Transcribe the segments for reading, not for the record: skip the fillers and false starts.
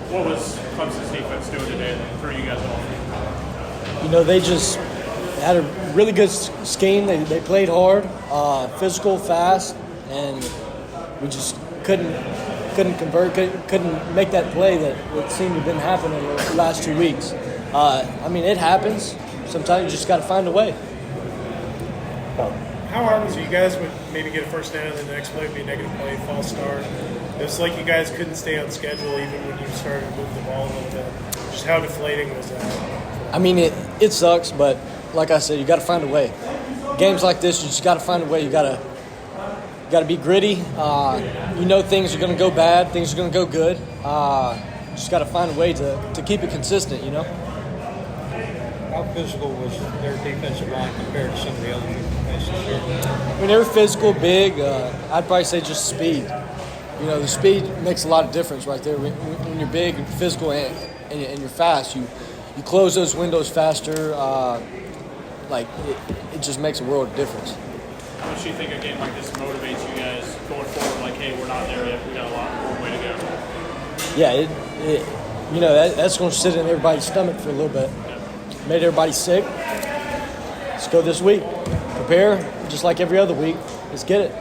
What was Clemson's defense doing today that threw you guys off? You know, they just had a really good scheme. They played hard, physical, fast, and we just couldn't convert, couldn't make that play that seemed to have been happening the last 2 weeks. I mean, it happens. Sometimes you just got to find a way. How hard was it? You guys would maybe get a first down and then the next play would be a negative play, false start. It was like you guys couldn't stay on schedule even when you started to move the ball a little bit. Just how deflating was that? I mean, it sucks, but like I said, you got to find a way. Games like this, you just got to find a way. You got to be gritty. You know things are going to go bad, things are going to go good. You just got to find a way to keep it consistent, you know? How physical was their defensive line compared to some of the other defenses here? I mean, they were physical, big. I'd probably say just speed. You know, the speed makes a lot of difference right there. When you're big and physical and you're fast, you close those windows faster. It just makes a world of difference. How much do you think a game like this motivates you guys going forward? Like, hey, we're not there yet. We got a long way to go. Yeah, that's going to sit in everybody's stomach for a little bit. Made everybody sick. Let's go this week. Prepare, just like every other week. Let's get it.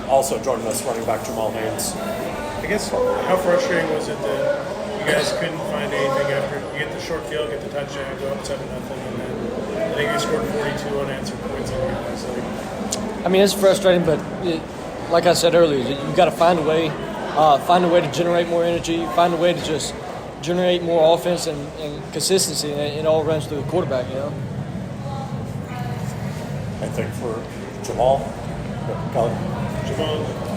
Also joining us, running back Jamal Haynes. I guess how frustrating was it that you guys couldn't find anything after you get the short field, get the touchdown, go up 7-0, and then I think you scored 42 unanswered points on you guys. I mean, it's frustrating, but like I said earlier, you got to find a way to generate more energy, find a way to just generate more offense and consistency, and it all runs through the quarterback, you know? I think for Jamal,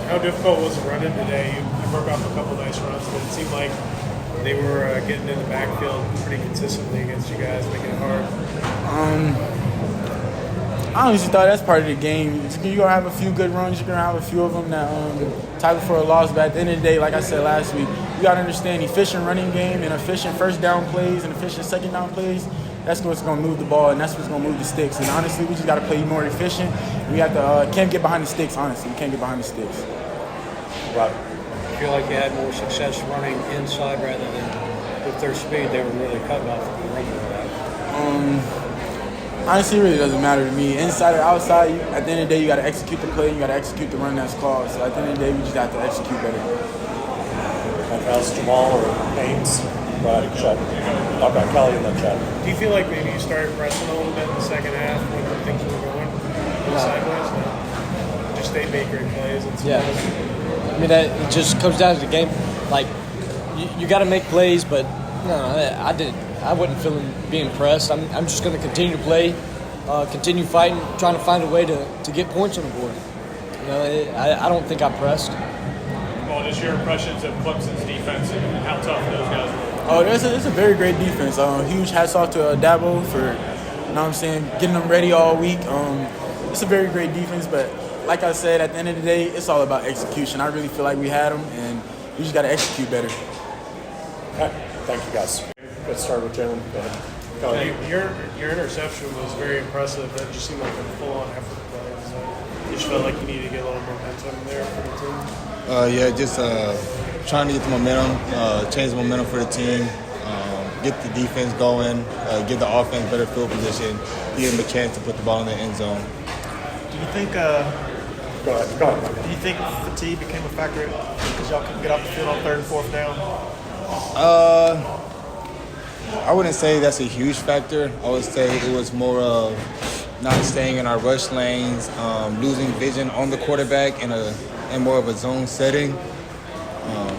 how difficult was it running today? You broke off a couple nice runs, but it seemed like they were getting in the backfield pretty consistently against you guys, making it hard. I honestly thought that's part of the game. You're going to have a few good runs. You're going to have a few of them that type for a loss. But at the end of the day, like I said last week, you got to understand efficient running game and efficient first down plays and efficient second down plays. That's what's going to move the ball, and that's what's going to move the sticks. And honestly, we just got to play more efficient. We have to can't get behind the sticks, honestly. We can't get behind the sticks. Right. I feel like you had more success running inside rather than with their speed. They were really cutting off the running back. Honestly, it really doesn't matter to me. Inside or outside, at the end of the day, you got to execute the play. You got to execute the run that's called. So at the end of the day, we just have to execute better. Like as Jamal or Haynes, go ahead, Chad. Okay, Kelly and then Chad. Do you feel like maybe you started pressing a little bit in the second half when things were going sideways? No? Just they make great plays. And yeah. I mean, it just comes down to the game. Like, you got to make plays, but no, I wasn't feeling being pressed. I'm just going to continue to play, continue fighting, trying to find a way to get points on the board. You know, I don't think I pressed. Well, just your impressions of Clemson's defense and how tough those guys were. Oh, it's a very great defense. Huge hats off to Dabo for, you know what I'm saying, getting them ready all week. It's a very great defense, but like I said, at the end of the day, it's all about execution. I really feel like we had them, and we just got to execute better. Okay, thank you guys. Let's start with Jaylon. Go ahead. Your interception was very impressive. That just seemed like a full-on effort play. So you just felt like you needed to get a little momentum there for the team? Just trying to get the momentum, change the momentum for the team, get the defense going, give the offense better field position, give them a chance to put the ball in the end zone. Do you think Go ahead. Do you think fatigue became a factor because y'all couldn't get off the field on 3rd and 4th down? I wouldn't say that's a huge factor. I would say it was more of not staying in our rush lanes, losing vision on the quarterback in more of a zone setting.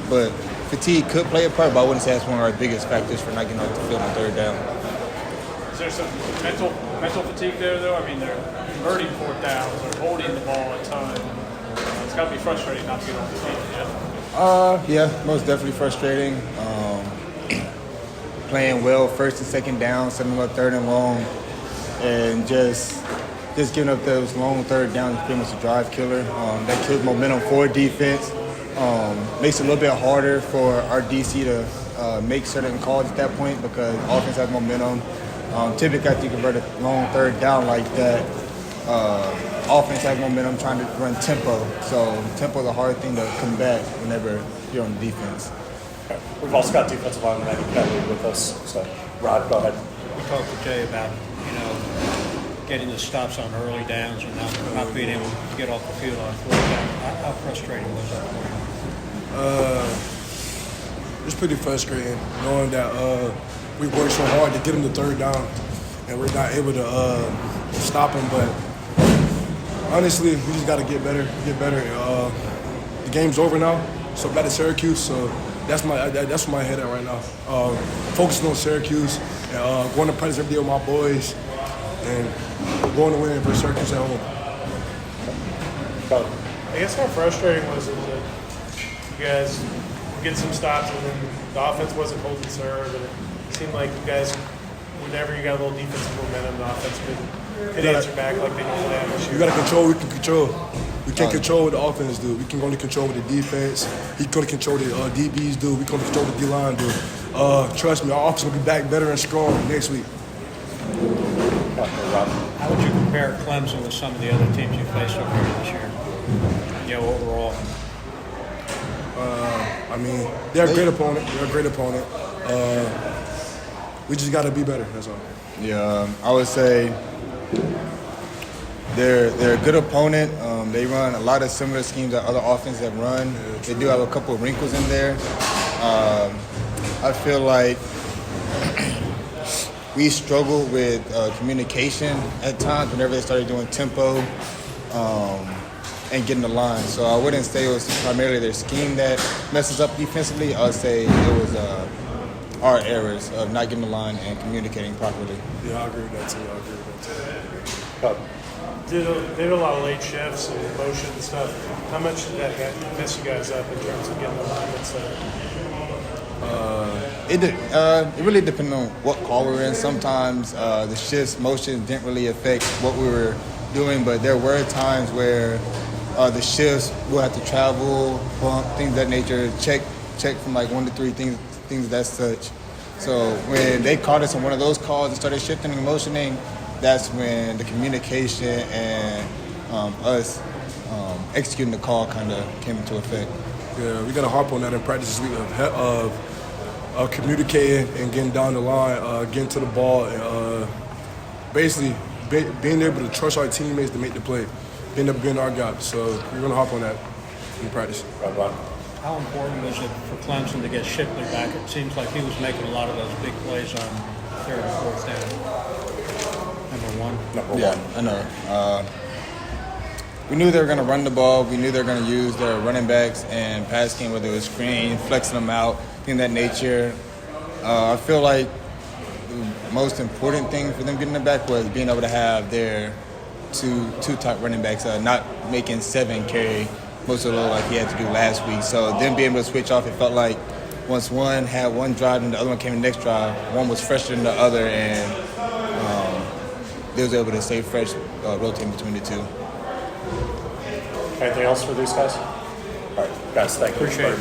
But fatigue could play a part, but I wouldn't say that's one of our biggest factors for not getting off the field on 3rd down. Is there some mental fatigue there, though? I mean, they're converting 4th downs, they're holding the ball a ton. It's got to be frustrating not to get off the field, Yeah, most definitely frustrating. Playing well 1st and 2nd down, setting up 3rd and long, and just giving up those long 3rd downs is pretty much a drive killer. That kills momentum for defense. Makes it a little bit harder for our DC to make certain calls at that point because offense has momentum. Typically, after you convert a long 3rd down like that, offense has momentum, trying to run tempo. So tempo is a hard thing to combat whenever you're on defense. We've also got defensive lineman Matty Kelly with us. So, Rod, go ahead. We talked to Jay about, getting the stops on early downs and not being able to get off the field on fourth down. How frustrating was that for you? It's pretty frustrating knowing that we worked so hard to get him to third down and we're not able to stop him. But honestly, we just got to get better. The game's over now, so back to Syracuse. So that's where my head at right now. Focusing on Syracuse and going to practice every day with my boys and going to win for Syracuse at home. I guess how frustrating was it that you guys get some stops and then the offense wasn't holding serve, and it seemed like you guys, whenever you got a little defensive momentum, the offense could answer back like they normally have this year. You got to control what we can control. We can't control what the offense do. We can only control what the defense. He's going to control the DBs do. We can control the D-line do. Trust me, our offense will be back better and strong next week. How would you compare Clemson with some of the other teams you faced over here this year? Overall. They're a great opponent. We just got to be better. That's all. Yeah, I would say they're a good opponent. They run a lot of similar schemes that other offenses have run. They do have a couple of wrinkles in there. I feel like we struggled with communication at times whenever they started doing tempo and getting the line. So I wouldn't say it was primarily their scheme that messes up defensively. I would say it was our errors of not getting the line and communicating properly. Yeah, I agree with that too. Did a lot of late shifts and motion and stuff. How much did that mess you guys up in terms of getting the line and stuff? It really depended on what call we were in. Sometimes the shifts, motions didn't really affect what we were doing, but there were times where the shifts will have to travel, bump, things of that nature, check from like 1 to 3 things of that such. So when they caught us on one of those calls and started shifting and motioning, that's when the communication and us executing the call kind of came into effect. Yeah, we got to harp on that in practice this week of communicating and getting down the line, getting to the ball, and basically being able to trust our teammates to make the play, being our guy. So we're going to harp on that in practice. How important was it for Clemson to get Shipley back? It seems like he was making a lot of those big plays on third and fourth down. Number one. I know. We knew they were going to run the ball. We knew they were going to use their running backs and pass game, whether it was screen, flexing them out, things of that nature. I feel like the most important thing for them getting them back was being able to have their two top running backs not making 7 carry most of the load like he had to do last week. So them being able to switch off, it felt like once one had one drive and the other one came in the next drive, one was fresher than the other, and they was able to stay fresh, rotating between the two. Anything else for these guys? All right, guys, thank you. Appreciate it.